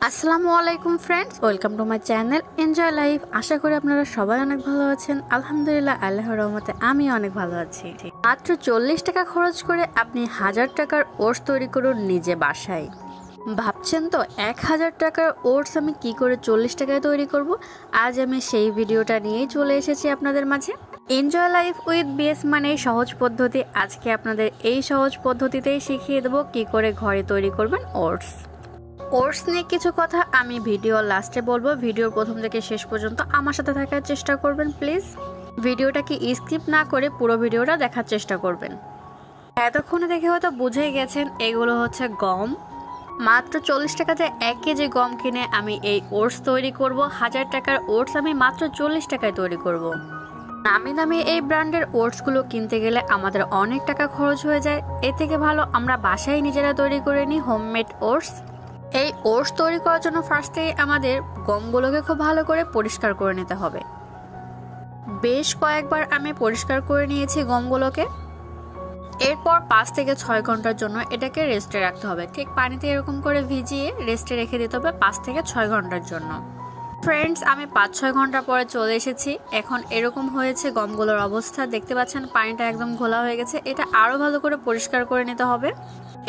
আসসালামু আলাইকুম friends, welcome to my channel enjoy life. আশা করি আপনারা সবাই অনেক ভালো আছেন। আলহামদুলিল্লাহ, আল্লাহর রহমতে আমি অনেক ভালো আছি। মাত্র 40 টাকা খরচ করে আপনি 1000 টাকার ওটস তৈরি করুন নিজে বাসায়। ভাবছেন তো 1000 টাকার ওটস আমি কি করে 40 টাকায় তৈরি করব? আজ আমি সেই ভিডিওটা নিয়েই চলে এসেছি আপনাদের মাঝে। এনজয় লাইফ উইথ বিএস মানে সহজ পদ্ধতি। আজকে আপনাদের এই সহজ পদ্ধতিতেই শিখিয়ে দেবো কি করে ঘরে তৈরি করবেন ওটস। ওটস নিয়ে কিছু কথা আমি ভিডিওর লাস্টে বলবো। ভিডিওর প্রথম থেকে শেষ পর্যন্ত আমার সাথে থাকার চেষ্টা করবেন প্লিজ। ভিডিওটাকে স্কিপ না করে পুরো ভিডিওটা দেখার চেষ্টা করবেন। এতক্ষণে দেখে হয়তো বুঝেই গেছেন এগুলো হচ্ছে গম। মাত্র 40 টাকাতে 1 কেজি গম কিনে আমি এই ওটস তৈরি করব। 1000 টাকার ওটস আমি মাত্র 40 টাকায় তৈরি করব। নামি দামি এই ব্র্যান্ডের ওটসগুলো কিনতে গেলে আমাদের অনেক টাকা খরচ হয়ে যায়। এর থেকে ভালো আমরা বাসায় নিজেরা তৈরি করে নিই হোমমেড ওটস। এই ওটস তৈরি করার জন্য ফার্স্টেই আমাদের গমগুলোকে খুব ভালো করে পরিষ্কার করে নিতে হবে। বেশ কয়েকবার আমি পরিষ্কার করে নিয়েছি গমগুলোকে। এরপর 5 থেকে 6 ঘন্টার জন্য এটাকে রেস্টে রাখতে হবে। ঠিক পানিতে এরকম করে ভিজিয়ে রেস্টে রেখে দিতে হবে 5 থেকে 6 ঘন্টার জন্য। ফ্রেন্ডস, আমি 5-6 ঘন্টা পরে চলে এসেছি। এখন এরকম হয়েছে গমগুলোর অবস্থা। দেখতে পাচ্ছেন পানিটা একদম ঘোলা হয়ে গেছে। এটা আরও ভালো করে পরিষ্কার করে নিতে হবে।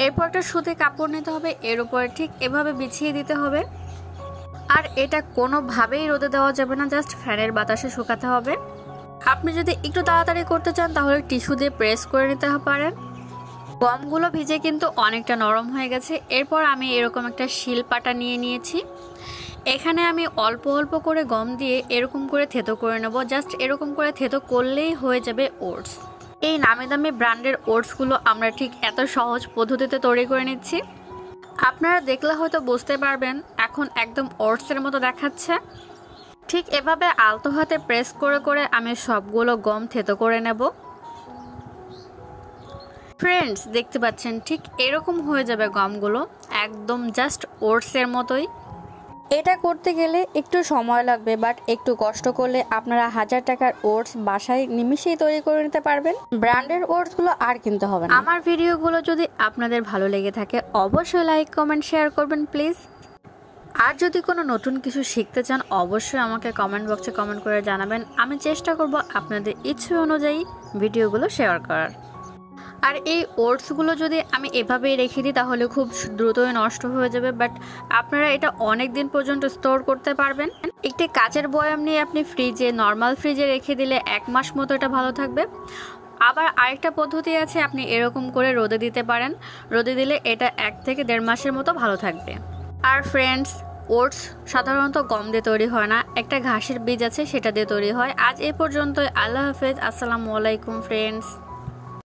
এরপর একটা সুতি কাপড় নিতে হবে, এর উপরে ঠিক এভাবে বিছিয়ে দিতে হবে। আর এটা কোনোভাবেই রোদে দেওয়া যাবে না, জাস্ট ফ্যানের বাতাসে শুকাতে হবে। আপনি যদি একটু তাড়াতাড়ি করতে চান তাহলে টিস্যু দিয়ে প্রেস করে নিতে পারেন। গমগুলো ভিজে কিন্তু অনেকটা নরম হয়ে গেছে। এরপর আমি এরকম একটা শিলপাটা নিয়ে নিয়েছি। এখানে আমি অল্প অল্প করে গম দিয়ে এরকম করে থেতো করে নেব। জাস্ট এরকম করে থেতো করলেই হয়ে যাবে ওটস। এই নামি দামি ব্র্যান্ডের ওটসগুলো আমরা ঠিক এত সহজ পদ্ধতিতে তৈরি করে নিচ্ছি। আপনারা দেখলে হয়তো বুঝতে পারবেন এখন একদম ওটসের মতো দেখাচ্ছে। ঠিক এভাবে আলতো হাতে প্রেস করে করে আমি সবগুলো গম থেতো করে নেব। ফ্রেন্ডস, দেখতে পাচ্ছেন ঠিক এরকম হয়ে যাবে গমগুলো, একদম জাস্ট ওটসের মতোই। এটা করতে গেলে একটু সময় লাগবে, বাট একটু কষ্ট করলে আপনারা 1000 টাকার ওটস বাসায় নিমিশেই তৈরি করে নিতে পারবেন। ব্র্যান্ডের ওটসগুলো আর কিনতে হবে না। আমার ভিডিওগুলো যদি আপনাদের ভালো লেগে থাকে অবশ্যই লাইক কমেন্ট শেয়ার করবেন প্লিজ। আর যদি কোনো নতুন কিছু শিখতে চান অবশ্যই আমাকে কমেন্ট বক্সে কমেন্ট করে জানাবেন। আমি চেষ্টা করব আপনাদের ইচ্ছে অনুযায়ী ভিডিওগুলো শেয়ার করার। আর এই ওটসগুলো যদি আমি এভাবেই রেখে দিই তাহলে খুব দ্রুতই নষ্ট হয়ে যাবে, বাট আপনারা এটা অনেক দিন পর্যন্ত স্টোর করতে পারবেন। একটি কাচের বয়াম নিয়ে আপনি নর্মাল ফ্রিজে রেখে দিলে 1 মাস মতো এটা ভালো থাকবে। আবার আরেকটা পদ্ধতি আছে, আপনি এরকম করে রোদে দিতে পারেন। রোদে দিলে এটা 1 থেকে 1.5 মাসের মতো ভালো থাকবে। আর ফ্রেন্ডস, ওটস সাধারণত গম দিয়ে তৈরি হয় না, একটা ঘাসের বীজ আছে সেটা দিয়ে তৈরি হয়। আজ এ পর্যন্তই। আল্লাহ হাফেজ। আসসালামু আলাইকুম ফ্রেন্ডস।